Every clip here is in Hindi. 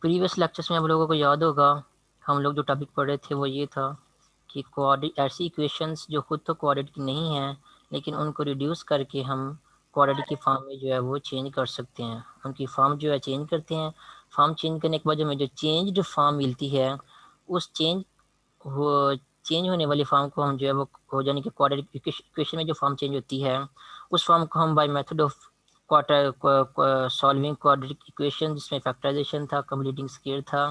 प्रीवियस लेक्चर्स में आप लोगों को याद होगा, हम लोग जो टॉपिक पढ़ रहे थे वो ये था कि ऐसी इक्वेशंस जो खुद तो क्वाड्रेटिक नहीं हैं लेकिन उनको रिड्यूस करके हम क्वाड्रेटिक की फॉर्म में जो है वो चेंज कर सकते हैं। उनकी फॉर्म जो है चेंज करते हैं। फॉर्म चेंज करने के बाद हमें जो चेंज्ड फॉर्म मिलती है, उस वो चेंज होने वाली फॉर्म को हम जो है वो हो जाने कि क्वाड्रेटिक इक्वेशन में जो फॉर्म चेंज होती है उस फॉर्म को हम by method of quarter solving quadratic equation, जिसमें फैक्टराइजेशन था, कंप्लीटिंग स्केयर था,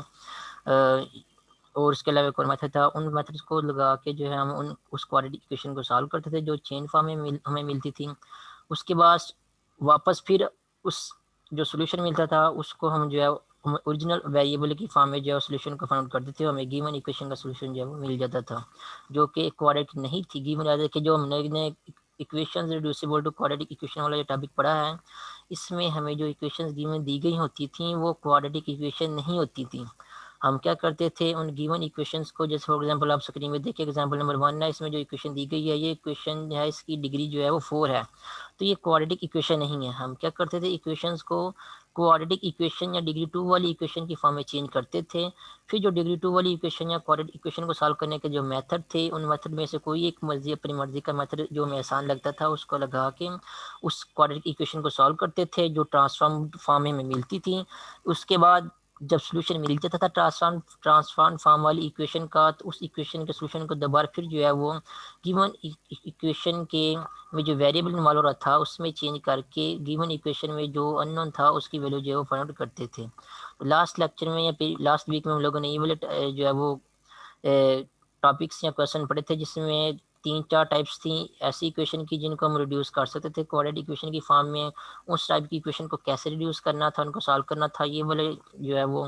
और उसके अलावा एक और मेथड था, उन मेथड्स को लगा के जो है हम उस क्वाड्रेटिक इक्वेशन को सॉल्व करते थे जो चेन फॉर्म में हमें मिलती थी। उसके बाद वापस फिर उस जो सोल्यूशन मिलता था उसको हम जो है ओरिजिनल वेरिएबल की फॉर्म में जो है सोल्यूशन को फाइंड करते थे, हमें गिवन इक्वेशन का सोल्यूशन जो है वो मिल जाता था, जो कि क्वाड्रेटिक नहीं थी। गिवन याद रखिए, जो हमने equations reducible to quadratic equation वाला जो टॉपिक पढ़ा है, इसमें हमें जो इक्वेशंस गिवन दी गई होती थी वो क्वाड्रेटिक इक्वेशन नहीं होती थी। हम क्या करते थे, उन गिवन इक्वेशंस को, जैसे फॉर एग्जांपल आप स्क्रीन में देखिए एग्जांपल नंबर 1 है, इसमें जो इक्वेशन दी गई है, ये इक्वेशन है, इसकी डिग्री जो है वो 4 है, तो ये क्वाड्रेटिक इक्वेशन नहीं है। हम क्या करते थे, इक्वेशंस को क्वाड्रेटिक इक्वेशन या डिग्री 2 वाली इक्वेशन की फॉर्म में चेंज करते थे। फिर जो डिग्री 2 वाली इक्वेशन या क्वाड्रेटिक इक्वेशन को सॉल्व करने के जो मेथड थे, उन मेथड में से कोई एक मर्जी अपनी मर्जी का मेथड जो हमें आसान लगता था उसको लगा के उस क्वाड्रेटिक इक्वेशन को सॉल्व करते थे जो ट्रांसफॉर्म फॉर्म में हमें मिलती थी। उसके बाद जब सोल्यूशन मिल जाता था ट्रांसफॉर्म फॉर्म वाली इक्वेशन का, तो उस इक्वेशन के सोल्यूशन को दोबारा फिर जो है वो गिवन इक्वेशन के में जो वेरिएबल इन्वॉल्व हो रहा था उसमें चेंज करके गिवन इक्वेशन में जो अननोन था उसकी वैल्यू जो है वो फाइंड आउट करते थे। तो लास्ट लेक्चर में या फिर लास्ट वीक में हम लोगों ने ये वाले जो है वो टॉपिक्स या क्वेश्चन पढ़े थे, जिसमें 3-4 टाइप्स थी ऐसी इक्वेशन की जिनको हम रिड्यूस कर सकते थे क्वाड्रेटिक इक्वेशन की फॉर्म में। उस टाइप की इक्वेशन को कैसे रिड्यूस करना था, उनको सॉल्व करना था, ये वाले जो है वो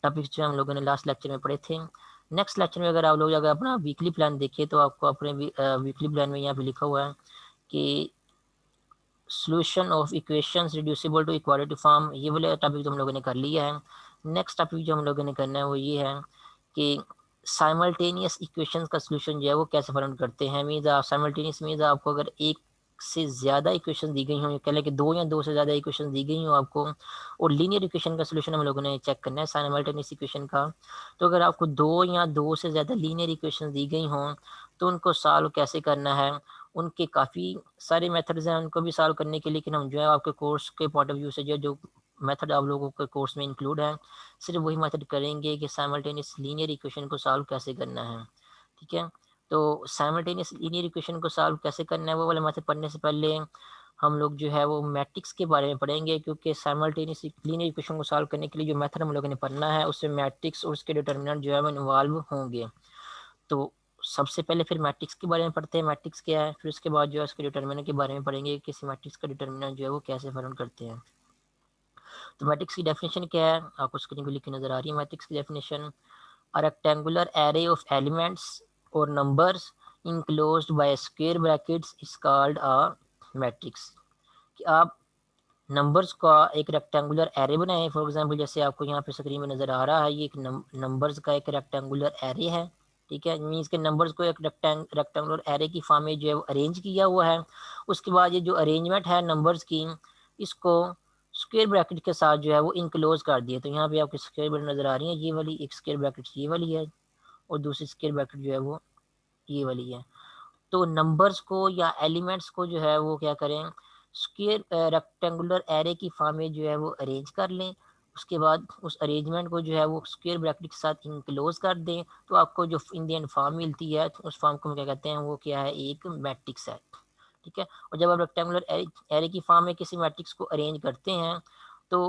टॉपिक्स जो हम लोगों ने लास्ट लेक्चर में पढ़े थे। नेक्स्ट लेक्चर में अगर आप लोग अगर अपना वीकली प्लान देखिए तो आपको अपने वीकली प्लान में यहाँ पे लिखा हुआ है कि solution of equations reducible to equality form, ये वाले टॉपिक जो हम लोगों ने कर लिया है। नेक्स्ट टॉपिक जो हम लोगों ने करना है वो ये है कि साइमल्टेनियस इक्वेशंस का सॉल्यूशन जो है वो कैसे फाइंड करते हैं। मीन्स आप साइमल्टेनियस मीन्स आपको अगर एक से ज़्यादा इक्वेशन दी गई हो, कह लें कि 2 या 2 से ज़्यादा इक्वेशन दी गई हो आपको, और लीनियर इक्वेशन का सॉल्यूशन हम लोगों ने चेक करना है साइमल्टेनियस इक्वेशन का। तो अगर आपको 2 या 2 से ज़्यादा लीनियर इक्वेशन दी गई हों तो उनको सॉल्व कैसे करना है, उनके काफ़ी सारे मेथड्स हैं उनको भी सॉल्व करने के लिए, लेकिन हम जो है आपके कोर्स के पॉइंट ऑफ व्यू से जो मेथड आप लोगों के कोर्स में इंक्लूड है, सिर्फ वही मेथड करेंगे कि साइमल्टेनियस लीनियर इक्वेशन को सॉल्व कैसे करना है। ठीक है, तो साइमल्टेनियस लीनियर इक्वेशन को सॉल्व कैसे करना है वो वाला मेथड पढ़ने से पहले हम लोग जो है वो मैट्रिक्स के बारे में पढ़ेंगे, क्योंकि साइमल्टेनियस लीनियर इक्वेशन को सॉल्व करने के लिए जो मेथड हम लोगों ने पढ़ना है उसमें मैट्रिक्स और उसके डिटर्मिनेंट जो है वो इन्वॉल्व होंगे। तो सबसे पहले फिर मैट्रिक्स के बारे में पढ़ते हैं, मैट्रिक्स क्या है, फिर उसके बाद जो है उसके डिटर्मिनेंट के बारे में पढ़ेंगे, किसी मैट्रिक्स का डिटर्मिनेंट जो है वो कैसे फाइंड करते हैं। तो मैट्रिक्स की डेफिनेशन क्या है, आपको स्क्रीन पर लिखी नजर आ रही है। मैट्रिक्स की definition, a rectangular array of elements or numbers enclosed by square brackets is called a matrix। कि आप नंबर्स का एक रेक्टेंगुलर एरे बनाएं। फॉर एग्जांपल जैसे आपको यहाँ पे स्क्रीन में नज़र आ रहा है, ये एक नंबर्स का एक रेक्टेंगुलर एरे है। ठीक है, मीन्स के नंबर्स को एक रेक्टेंगुलर एरे की फॉर्म में जो है वो अरेंज किया हुआ है। उसके बाद ये जो अरेंजमेंट है नंबर्स की, इसको स्क्वायर ब्रैकेट के साथ जो है वो इनक्लोज कर दिए। तो यहाँ पे आपको स्क्वायर ब्रैकेट नज़र आ रही है, ये वाली एक स्क्वायर ब्रैकेट ये वाली है और दूसरी स्क्वायर ब्रैकेट जो है वो ये वाली है। तो नंबर्स को या एलिमेंट्स को जो है वो क्या करें, स्क्वायर रेक्टेंगुलर एरे की फॉर्म में जो है वो अरेंज कर लें। उसके बाद उस अरेंजमेंट को जो है वो स्क्वायर ब्रैकेट के साथ इनक्लोज कर दें, तो आपको जो इंडियन फॉर्म मिलती है तो उस फॉर्म को हम क्या कहते हैं, वो क्या है, एक मैट्रिक्स है। ठीक है, और जब आप रेक्टेंगुलर एरे की फॉर्म में किसी मैट्रिक्स को अरेंज करते हैं तो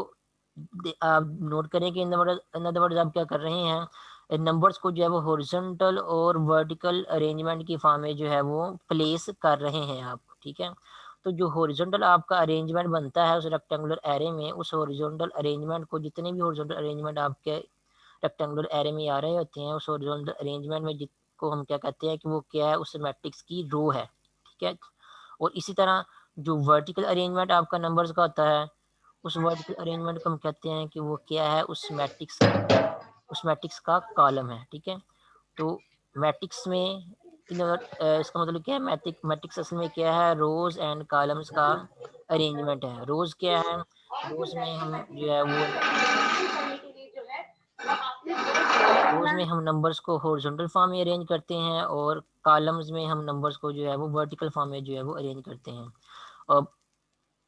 आप नोट करें कि इन अदर वर्ड्स आप क्या कर रहे हैं, नंबर्स को जो है वो हॉरिजॉन्टल और वर्टिकल अरेंजमेंट की फॉर्म में जो है वो प्लेस कर रहे हैं आप। ठीक है, तो जो हॉरिजॉन्टल आपका अरेंजमेंट बनता है उस रेक्टेंगुलर एरे में, उस हॉरिजॉन्टल अरेंजमेंट को, जितने भी हॉरिजॉन्टल अरेंजमेंट आपके रेक्टेंगुलर एरे में आ रहे होते हैं, उस हॉरिजॉन्टल अरेंजमेंट में जिसको हम क्या कहते हैं कि वो क्या है, उस मैट्रिक्स की रो है। ठीक है, और इसी तरह जो वर्टिकल अरेंजमेंट आपका नंबर्स का होता है, उस वर्टिकल अरेंजमेंट को हम कहते हैं कि वो क्या है, उस मैट्रिक्स का कॉलम है। ठीक है, तो मैट्रिक्स में इसका मतलब क्या है, मैट्रिक्स असल में क्या है, रोज एंड कॉलम्स का अरेंजमेंट है। रोज क्या है, रोज में हम जो है वो रोज़ में हम नंबर्स को हॉरिजॉन्टल फॉर्म में अरेंज करते हैं और कॉलम्स में हम नंबर्स को जो है वो वर्टिकल फॉर्म में जो है वो अरेंज करते हैं। अब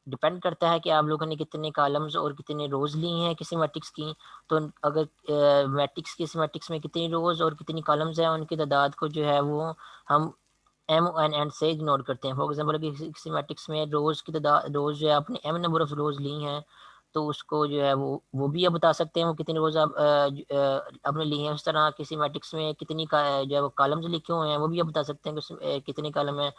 डिपेंड करता है कि आप लोगों ने कितने कॉलम्स और कितने रोज़ ली हैं किसी मैट्रिक्स की। तो अगर मैट्रिक्स किसी मैट्रिक्स में कितनी रोज़ और कितनी कॉलम्स हैं, उनकी तादाद को जो है वो हम एम एन एंड से इग्नोर करते हैं। फॉर एग्जांपल किसी मैट्रिक्स में रोज़ की तादाद, रोज़ जो है आपने एम नंबर ऑफ रोज़ ली हैं, तो उसको जो है वो भी आप बता सकते हैं वो कितनी रोज़ आप आपने ली हैं। उस तरह किसी मैट्रिक्स में कितनी का जो है वो कॉलम्स लिखे हुए हैं, वो भी आप बता सकते हैं कि उसमें कितने कॉलम हैं।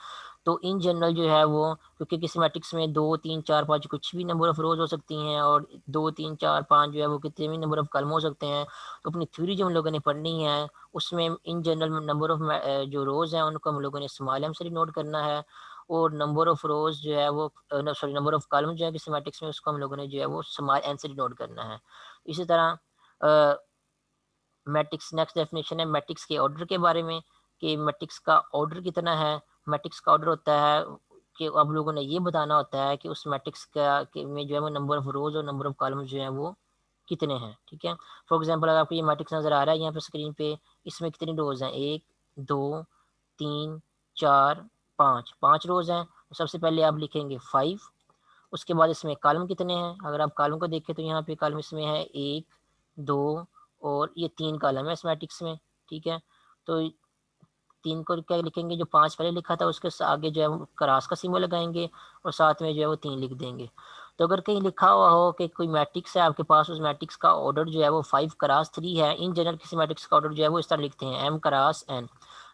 तो इन जनरल जो है वो, क्योंकि किसी मैट्रिक्स में 2, 3, 4, 5 कुछ भी नंबर ऑफ रोज़ हो सकती हैं और 2, 3, 4, 5 जो है वो कितने भी नंबर ऑफ कॉलम हो सकते हैं। तो अपनी थ्योरी जो हम लोगों ने पढ़नी है, उसमें इन जनरल नंबर ऑफ जो रोज़ हैं उनको हम लोगों ने स्मॉल एम से डिनोट करना है, और नंबर ऑफ रोज़ जो है वो सॉरी नंबर ऑफ कॉलम जो है किसी मैट्रिक्स में, उसको हम लोगों ने जो है वो स्मॉल एन से डिनोट करना है। इसी तरह मैट्रिक्स नेक्स्ट डेफिनेशन है मैट्रिक्स के ऑर्डर के बारे में, कि मैट्रिक्स का ऑर्डर कितना है। मैट्रिक्स का ऑर्डर होता है कि आप लोगों ने ये बताना होता है कि उस मैट्रिक्स का में जो है वो नंबर ऑफ रोज और नंबर ऑफ कॉलम जो है वो कितने हैं। ठीक है, फॉर एग्जांपल अगर आपको ये मैट्रिक्स नज़र आ रहा है यहाँ पे स्क्रीन पे, इसमें कितनी रोज हैं, 1, 2, 3, 4, 5, 5 रोज हैं। तो सबसे पहले आप लिखेंगे 5। उसके बाद इसमें कॉलम कितने हैं, अगर आप कॉलम को देखें तो यहाँ पे कॉलम इसमें है 1, 2 और ये 3 कॉलम है इस मैट्रिक्स में। ठीक है, तो 3 को क्या लिखेंगे, जो 5 पहले लिखा था उसके आगे जो है वो क्रॉस का सिंबल लगाएंगे और साथ में जो है वो 3 लिख देंगे। तो अगर कहीं लिखा हुआ हो कि कोई मैट्रिक्स है आपके पास, उस मैट्रिक्स का ऑर्डर जो है वो 5 क्रॉस 3 है, इन जनरल किसी मैट्रिक्स का ऑर्डर जो है वो इस तरह लिखते हैं एम क्रॉस एन।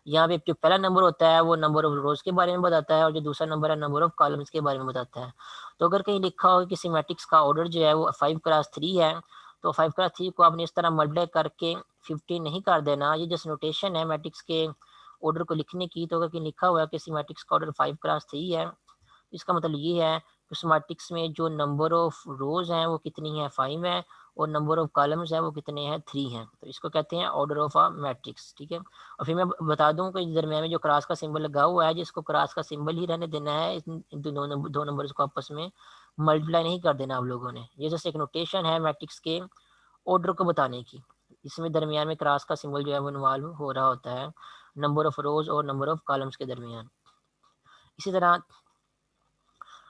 यहाँ पे जो पहला नंबर होता है वो नंबर ऑफ रोज के बारे में बताता है और जो दूसरा नंबर है नंबर ऑफ कॉलम्स के बारे में बताता है। तो अगर कहीं लिखा हो कि किसी मैट्रिक्स का ऑर्डर जो है वो 5 क्रॉस 3 है, तो 5 क्रॉस 3 को आपने इस तरह मल्टीप्लाई करके 15 नहीं कर देना। ये जस्ट नोटेशन है मैट्रिक्स के ऑर्डर को लिखने की। तो अगर कहीं लिखा हुआ है किसी मैट्रिक्स का ऑर्डर 5 क्रॉस 3 है, इसका मतलब ये है कि उस मैट्रिक्स में जो नंबर ऑफ रोज हैं वो कितनी है, 5 है, और नंबर ऑफ कॉलम्स हैं वो कितने हैं, 3 हैं। तो इसको कहते हैं ऑर्डर ऑफ अ मैट्रिक्स। ठीक है, और फिर मैं बता दूं कि दरम्यान में जो क्रॉस का सिंबल लगा हुआ है, जिसको क्रॉस का सिंबल ही रहने देना है, इन दो नंबर्स को आपस में मल्टीप्लाई नहीं कर देना आप लोगों ने। ये जैसे एक नोटेशन है मैट्रिक्स के ऑर्डर को बताने की। इसमें दरमियान में क्रॉस का सिंबल जो है वो इन्वॉल्व हो रहा होता है नंबर ऑफ रोज और नंबर ऑफ कॉलम्स के दरमियान। इसी तरह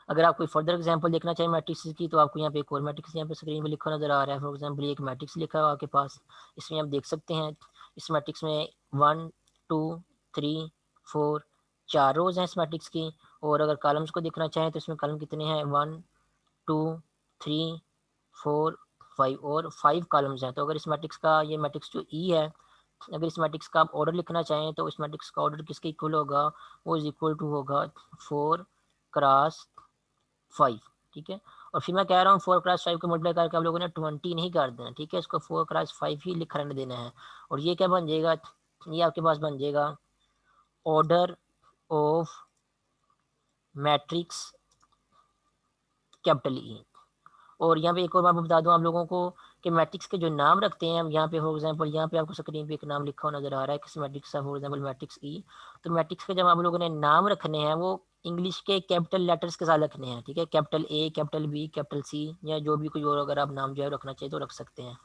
अगर आप कोई फर्दर एग्जांपल देखना चाहें मैट्रिक्स की, तो आपको यहाँ पे एक और मैट्रिक्स यहाँ पे स्क्रीन पे लिखा नजर आ रहा है। फॉर एग्जांपल ये एक मैट्रिक्स लिखा है आपके पास, इसमें आप देख सकते हैं इस मैट्रिक्स में 1, 2, 3, 4 4 रोज हैं इस मैट्रिक्स की। और अगर कॉलम्स को देखना चाहें तो इसमें कॉलम कितने हैं, 1, 2, 3, 4, 5 और 5 कॉलम्स हैं। तो अगर इस मैट्रिक्स का, ये मैट्रिक्स जो ई है, अगर इस मैट्रिक्स का आप ऑर्डर लिखना चाहें तो इस मैट्रिक्स का ऑर्डर किसके इक्वल होगा, वो इज इक्वल टू होगा 4 क्रॉस 5। ठीक है, और फिर मैं कह रहा हूँ 4 क्रॉस 5 को मल्टीप्लाई करके आप लोगों ने 20 नहीं कर देना। ठीक है, इसको 4 क्रॉस 5 ही लिख रहने देना है। और ये क्या बन जाएगा, ये आपके पास बन जाएगा order of matrix capital E. और यहाँ पे एक और मैं बता दूं आप लोगों को कि मैट्रिक्स के जो नाम रखते हैं, यहाँ पे फॉर एग्जांपल यहाँ पे आपको स्क्रीन पे एक नाम लिखा हुआ नजर आ रहा है किसी मैट्रिक्स का, फॉर एग्जांपल मैट्रिक्स ई। तो मैट्रिक्स के जब आप लोगों ने नाम रखने हैं वो इंग्लिश के कैपिटल लेटर्स के साथ रखने हैं। ठीक है, capital A, capital B, capital C, या जो भी कोई और अगर आप नाम जो है रखना चाहिए तो रख सकते हैं,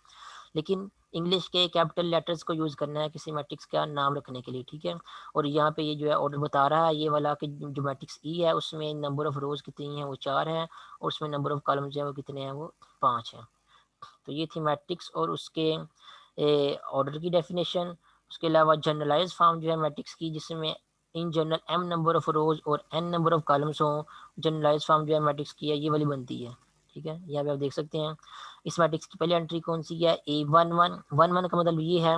लेकिन इंग्लिश के कैपिटल लेटर्स को यूज़ करना है किसी मैट्रिक्स का नाम रखने के लिए। ठीक है, और यहाँ पे ये जो है ऑर्डर बता रहा है ये वाला कि जो मैट्रिक्स ई है उसमें नंबर ऑफ रोज कितनी है, वो 4 है, और उसमें नंबर ऑफ कॉलम जो है वो कितने हैं, वो 5 है। तो ये थी मैट्रिक्स और उसके ऑर्डर की डेफिनेशन। उसके अलावा जनरलाइज फॉर्म जो है मैट्रिक्स की, जिसमें in general M number of rows और एन नंबर ऑफ कॉलम्स हों, जनरलाइज फॉर्म जो है मैट्रिक्स की है ये वाली बनती है। ठीक है, यहाँ पे आप देख सकते हैं इस मैट्रिक्स की पहली एंट्री कौन सी है, A11 का मतलब ये है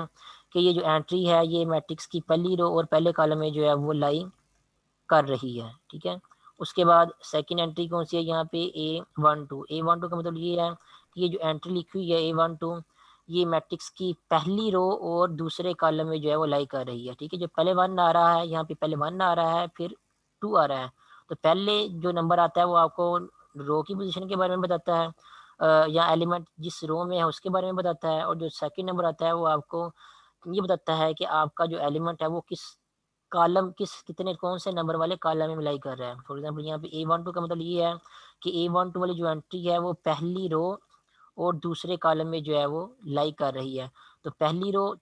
कि ये जो एंट्री है ये मैट्रिक्स की पहली रो और पहले कॉलम में जो है वो लाई कर रही है। ठीक है, उसके बाद सेकंड एंट्री कौन सी है यहाँ पे, A12 का मतलब ये है कि ये जो एंट्री लिखी हुई है A12, ये मैट्रिक्स की पहली रो और दूसरे कॉलम में जो है वो लाई कर रही है। ठीक है, जो पहले 1 आ रहा है यहाँ पे, पहले 1 आ रहा है फिर 2 आ रहा है, तो पहले जो नंबर आता है वो आपको रो की पोजीशन के बारे में बताता है, या एलिमेंट जिस रो में है उसके बारे में बताता है, और जो सेकंड नंबर आता है वो आपको ये बताता है कि आपका जो एलिमेंट है वो किस कॉलम, कितने कौन से नंबर वाले कॉलम में लाई कर रहा है। फॉर एग्जांपल यहाँ पे A12 का मतलब ये है कि A12 वाली जो एंट्री है वो पहली रो और दूसरे कॉलम में जो है वो लाई कर रही है। तो पहली रो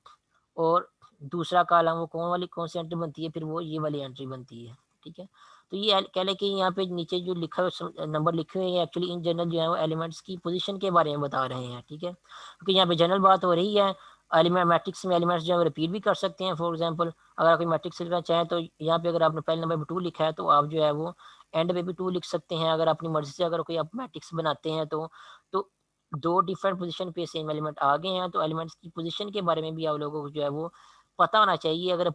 और दूसरा कॉलम वो कौन सी एंट्री बनती है, फिर वो ये वाली एंट्री बनती है। ठीक है, तो ये कह लें कि यहाँ पे नीचे जो लिखा हुआ नंबर लिखे हुए हैं एक्चुअली इन जनरल जो है वो एलिमेंट्स की पोजीशन के बारे में बता रहे हैं। ठीक है, क्योंकि यहाँ पे जनरल बात हो रही है। एलिमेंट मैट्रिक्स में एलिमेंट्स जो है रिपीट भी कर सकते हैं। फॉर एग्जांपल अगर आप कोई मैट्रिक्स लिखना चाहें तो यहाँ पे अगर आपने पहले नंबर पर 2 लिखा है तो आप जो है वो एंड पे भी 2 लिख सकते हैं। अगर अपनी मर्जी से अगर कोई आप मैट्रिक्स बनाते हैं तो दो डिफरेंट पोजीशन पे सेम एलिमेंट आ गए हैं, तो एलिमेंट्स की पोजीशन के बारे में भी आप लोगों को जो है वो पता होना चाहिए। अगर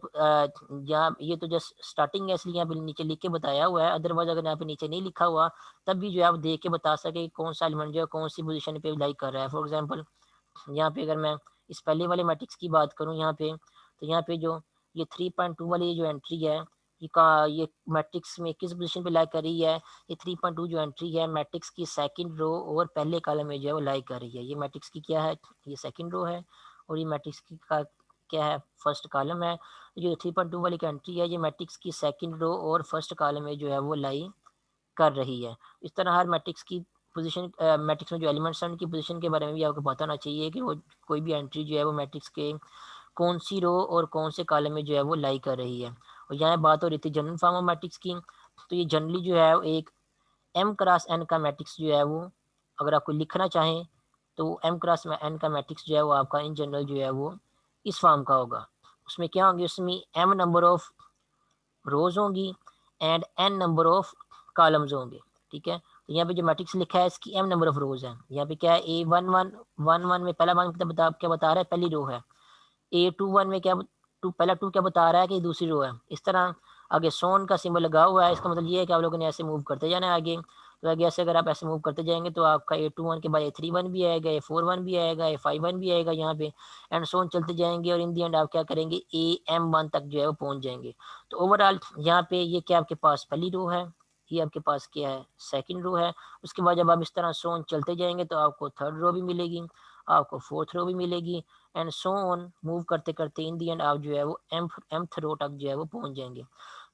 यहाँ ये तो जस्ट स्टार्टिंग है इसलिए यहाँ पे नीचे लिख के बताया हुआ है, अदरवाइज अगर यहाँ पे नीचे नहीं लिखा हुआ तब भी जो है आप देख के बता सके कौन सा एलिमेंट जो है कौन सी पोजीशन पे लाइक कर रहा है। फॉर एग्जांपल यहाँ पे अगर मैं इस पहले वाले मैट्रिक्स की बात करूँ यहाँ पे, तो यहाँ पे जो ये 3.2 वाली जो एंट्री है ये मैट्रिक्स में किस पोजीशन पे लाइक कर रही है। ये 3.2 जो एंट्री है मैट्रिक्स की सेकंड रो और पहले कॉलम में जो है वो लाइक कर रही है। ये मैट्रिक्स की क्या है, ये सेकंड रो है, और ये मैट्रिक्स की का क्या है, फर्स्ट कॉलम है। जो 3.2 वाली एंट्री है ये मैट्रिक्स की सेकंड रो और फर्स्ट कॉलम में जो है वो लाई कर रही है। इस तरह हर मैट्रिक्स की पोजीशन मैट्रिक्स में जो एलिमेंट्स हैं उनकी पोजीशन के बारे में भी आपको पता होना चाहिए कि वो कोई भी एंट्री जो है वो मैट्रिक्स के कौन सी रो और कौन से कॉलम में जो है वो लाई कर रही है। और यहाँ बात हो रही थी जनरल फॉर्म ऑफ मैट्रिक्स की, तो ये जनरली जो है एक एम क्रॉस एन का मैट्रिक्स जो है वो अगर आपको लिखना चाहें तो एम क्रॉस एन का मैट्रिक्स जो है वो आपका इन जनरल जो है वो इस फॉर्म का होगा। उसमें क्या होंगे, उसमें एम नंबर ऑफ रोज होंगी and N number of columns होंगे। ठीक है, तो यहाँ पे जो मैट्रिक्स लिखा है इसकी एम नंबर ऑफ रोज है। यहाँ पे क्या है, ए वन वन वन वन में पहला वन क्या बता रहा है, पहली रो है। ए टू वन में क्या पहला टू क्या बता रहा है कि दूसरी रो है। इस तरह आगे सोन का सिंबल लगा हुआ है, इसका मतलब ये है कि आप लोगों ने ऐसे मूव करते जाना है आगे। तो आगे ऐसे अगर आप ऐसे मूव करते जाएंगे तो आपका ए टू वन के बाद ए थ्री वन भी आएगा, ए फोर वन भी आएगा, ए फाइव वन भी आएगा यहाँ पे, एंड सोन चलते जाएंगे और इन दी एंड आप क्या करेंगे ए एम वन तक जो है वो पहुंच जाएंगे। तो ओवरऑल यहाँ पे ये क्या आपके पास पहली रो है, ये आपके पास क्या है सेकंड रो है। उसके बाद जब आप इस तरह सोन चलते जाएंगे तो आपको थर्ड रो भी मिलेगी, आपको फोर्थ रो भी मिलेगी, एंड सो ऑन मूव करते करते इन दी एंड आप जो है वो एमथ रो तक जो है वो पहुंच जाएंगे।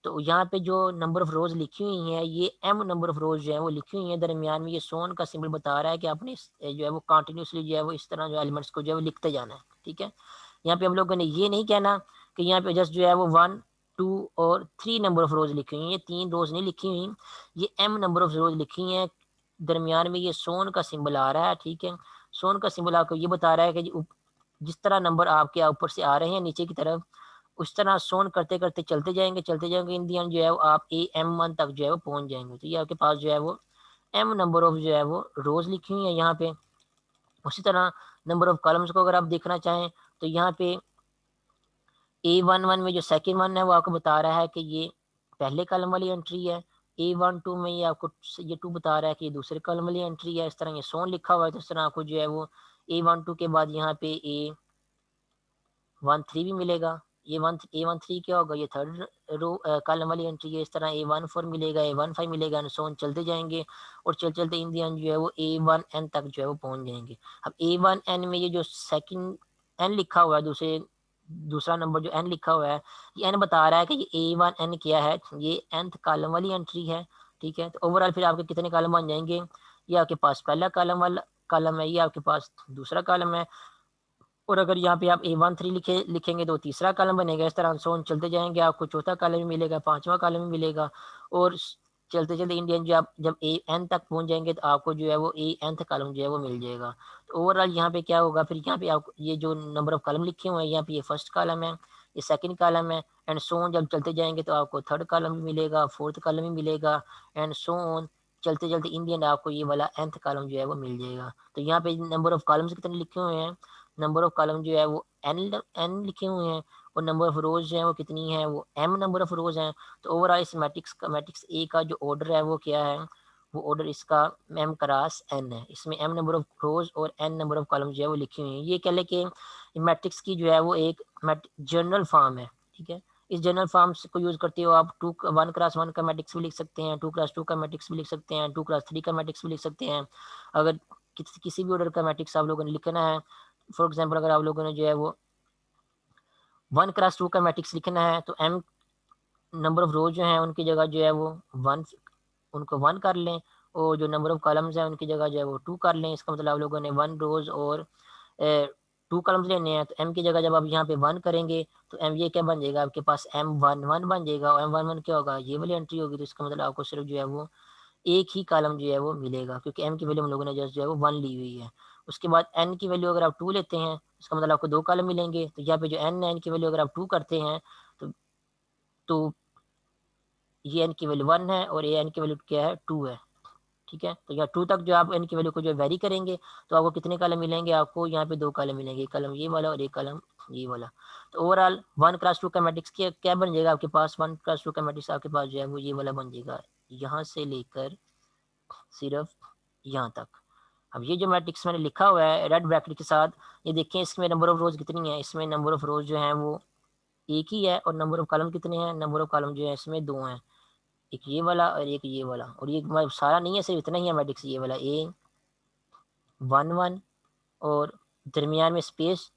तो यहाँ पे जो नंबर ऑफ रोज लिखी हुई हैं ये एम नंबर ऑफ रोज जो है वो लिखी हुई हैं, दरमियान में ये सोन का सिंबल बता रहा है कि आपने जो है वो कंटिन्यूसली जो है वो इस तरह जो एलिमेंट्स को जो है वो लिखते जाना है। ठीक है, यहाँ पे हम लोगों ने ये नहीं कहना कि यहाँ पे जस्ट जो है वो 1 2 और 3 नंबर ऑफ रोज लिखी हुई हैं, ये 3 रोज नहीं लिखी हुई, ये एम नंबर ऑफ रोज लिखी हैं, दरमियान में ये सोन का सिंबल आ रहा है। ठीक है, सोन का सिंबल आपको ये बता रहा है कि जिस तरह नंबर आपके ऊपर से आ रहे हैं नीचे की तरफ उस तरह सोन करते करते चलते जाएंगे इन दी एंड जो है वो आप ए एम वन तक जो है वो पहुंच जाएंगे। तो ये आपके पास जो है वो एम नंबर ऑफ जो है वो रोज लिखी हुई है यहाँ पे। उसी तरह नंबर ऑफ कॉलम्स को अगर आप देखना चाहें तो यहाँ पे ए वन वन में जो सेकेंड वन है वो आपको बता रहा है कि ये पहले कॉलम वाली एंट्री है। ए वन टू में ये आपको ये टू बता रहा है कि ये दूसरे कॉलम वाली एंट्री है। इस तरह ये सोन लिखा हुआ है तो इस तरह आपको जो है वो ए वन टू के बाद यहाँ पे ए वन थ्री भी मिलेगा। ये वन ए वन थ्री क्या होगा, ये थर्ड रो कॉलम वाली एंट्री है। इस तरह ए वन फोर मिलेगा, ए वन फाइव मिलेगा, एंड सो ऑन चलते जाएंगे और चलते इन दी एंड जो है वो ए वन एन तक जो है वो पहुंच जाएंगे। अब ए वन एन में ये जो सेकंड एन लिखा हुआ है दूसरा नंबर जो एन लिखा हुआ है ये एन बता रहा है कि ये ए वन एन क्या है, ये nth कॉलम वाली एंट्री है। ठीक है, तो ओवरऑल फिर आपके कितने कॉलम बन जाएंगे, ये आपके पास पहला कॉलम वाला कॉलम है, ये आपके पास दूसरा कॉलम है, और अगर यहाँ पे आप ए वन थ्री लिखेंगे तो तीसरा कॉलम बनेगा। इस तरह सोन चलते जाएंगे आपको चौथा कॉलम भी मिलेगा, पांचवा कॉलम भी मिलेगा, और चलते चलते इंडियन जो आप जब ए एन तक पहुंच जाएंगे तो आपको जो है वो ए एनथ कॉलम जो है वो मिल जाएगा। तो ओवरऑल यहाँ पे क्या होगा, फिर यहाँ पे आप ये जो नंबर ऑफ कॉलम लिखे हुए हैं यहाँ पे ये फर्स्ट कॉलम है, ये सेकंड कॉलम है, एंड सो ऑन जब चलते जाएंगे तो आपको थर्ड कॉलम भी मिलेगा, फोर्थ कॉलम भी मिलेगा, एंड सो ऑन चलते चलते इंडियन आपको ये वाला nth कॉलम जो है वो मिल जाएगा। तो यहाँ पे नंबर ऑफ कॉलम्स कितने लिखे हुए हैं, नंबर ऑफ कॉलम जो है वो एन लिखे हुए हैं, और नंबर ऑफ रोज जो है वो कितनी है, वो एम नंबर ऑफ रोज हैं। तो ओवरऑल इस मैट्रिक्स ए का जो ऑर्डर है वो क्या है, वो ऑर्डर इसका एम क्रॉस एन है। इसमें एम नंबर ऑफ रोज और एन नंबर ऑफ कॉलम जो है वो लिखी हुई है। ये कह ले कि मैट्रिक्स की जो है वो एक जनरल फॉर्म है। ठीक है, इस जनरल फॉर्म को यूज करते हो आप 1 क्रॉस 1 का मैट्रिक्स भी लिख सकते हैं, 2 क्रॉस 2 का मैट्रिक्स भी लिख सकते हैं, 2 क्रॉस 3 का मैट्रिक्स भी लिख सकते हैं। अगर किसी भी ऑर्डर का मैट्रिक्स आप लोगों ने लिखना है, फॉर एग्जाम्पल अगर आप लोगों ने जो है वो 1 क्रॉस 2 का मैट्रिक्स लिखना है तो एम नंबर ऑफ रोज जो है उनकी जगह जो है वो वन उनको 1 कर लें, और जो नंबर ऑफ कॉलम्स हैं उनकी जगह जो है वो 2 कर लें। इसका मतलब आप लोगों ने 1 रोज और 2 कॉलम्स लेने हैं, तो m की जगह जब आप यहाँ पे 1 करेंगे तो m ये क्या बन जाएगा आपके पास, m11 बन जाएगा, और m11 क्या होगा, ये वाली एंट्री होगी। तो इसका मतलब आपको सिर्फ जो है वो एक ही कॉलम जो है वो मिलेगा, क्योंकि m की वैल्यू हम लोगों ने जस्ट जो है वो 1 ली हुई है। उसके बाद n की वैल्यू अगर आप 2 लेते हैं, इसका मतलब आपको 2 कॉलम मिलेंगे। तो यहाँ पे जो n की वैल्यू अगर आप 2 करते हैं, तो ये n की वैल्यू 1 है और ये n की वैल्यू क्या है, 2 है। ठीक है, तो यहाँ 2 तक जो आप n की वैल्यू को जो वेरी करेंगे, तो आपको कितने कॉलम मिलेंगे, आपको यहाँ पे 2 कॉलम मिलेंगे, एक कॉलम ये वाला और एक कॉलम ये वाला। तो ओवरऑल 1x2 का मैट्रिक्स क्या बन जाएगा आपके पास, 1x2 का मैट्रिक्स आपके पास जो है वो ये वाला बन जाएगा, यहाँ से लेकर सिर्फ यहाँ तक। अब ये जो मैट्रिक्स मैंने लिखा हुआ है रेड ब्रैकेट के साथ, ये देखें इसमें नंबर ऑफ रोज कितनी है, इसमें नंबर ऑफ रोज जो है वो एक ही है, और नंबर ऑफ कॉलम कितने हैं, नंबर ऑफ कॉलम जो है इसमें 2 हैं, एक ये वाला और एक ये वाला। और ये मतलब सारा नहीं है, सिर्फ इतना ही है मैट्रिक्स, ये वाला A11, और दरमियान में स्पेस